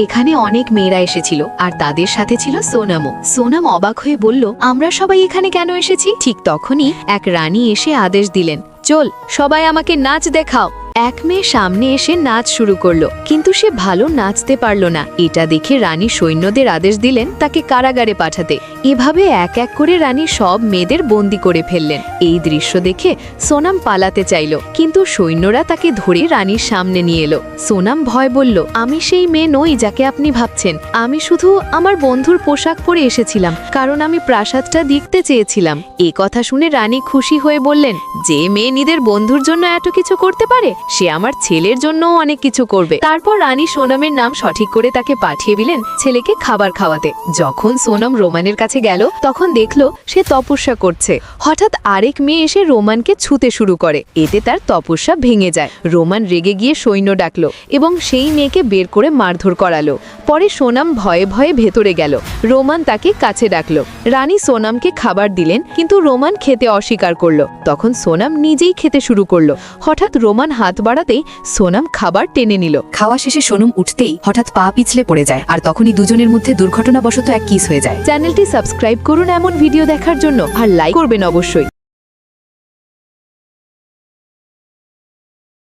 এখানে অনেক মেয়েরা এসেছিল আর তাদের সাথে ছিল সোনামও। সোনাম অবাক হয়ে বলল, আমরা সবাই এখানে কেন এসেছি? ঠিক তখনই এক রানী এসে আদেশ দিলেন, চল সবাই আমাকে নাচ দেখাও। এক মেয়ে সামনে এসে নাচ শুরু করলো, কিন্তু সে ভালো নাচতে পারল না। এটা দেখে রানী সৈন্যদের আদেশ দিলেন তাকে কারাগারে পাঠাতে। এভাবে এক এক করে রানী সব মেয়েদের বন্দি করে ফেললেন। এই দৃশ্য দেখে সোনাম পালাতে চাইল, কিন্তু সৈন্যরা তাকে ধরে রানীর সামনে নিয়ে এলো। সোনাম ভয় বলল, আমি সেই মেয়ে নই যাকে আপনি ভাবছেন। আমি শুধু আমার বন্ধুর পোশাক পরে এসেছিলাম, কারণ আমি প্রাসাদটা দেখতে চেয়েছিলাম। এ কথা শুনে রানী খুশি হয়ে বললেন, যে মেয়ে নিজের বন্ধুর জন্য এত কিছু করতে পারে, সে আমার ছেলের জন্য অনেক কিছু করবে। তারপর রানী সোনামের নাম সঠিক করে তাকে পাঠিয়ে দিলেন ছেলেকে খাবার খাওয়াতে। যখন সোনাম রোমানের কাছে গেল, তখন দেখলো সে তপস্যা করছে। হঠাৎ আরেক মেয়ে এসে রোমানকে ছুতে শুরু করে। এতে তার তপস্যা ভেঙে যায়। রোমান রেগে গিয়ে সৈন্য ডাকলো এবং সেই মেয়েকে বের করে মারধর করালো। পরে সোনাম ভয়ে ভয়ে ভেতরে গেল। রোমান তাকে কাছে ডাকলো। রানী সোনামকে খাবার দিলেন, কিন্তু রোমান খেতে অস্বীকার করলো। তখন সোনাম নিজেই খেতে শুরু করলো। হঠাৎ রোমান হাত বাড়াতেই সোনাম খাবার টেনে নিল। খাওয়া শেষে সোনম উঠতেই হঠাৎ পা পিছলে পড়ে যায়, আর তখনই দুজনের মধ্যে দুর্ঘটনাবশত এক কিস হয়ে যায়। চ্যানেলটি সাবস্ক্রাইব করুন এমন ভিডিও দেখার জন্য, আর লাইক করবেন অবশ্যই।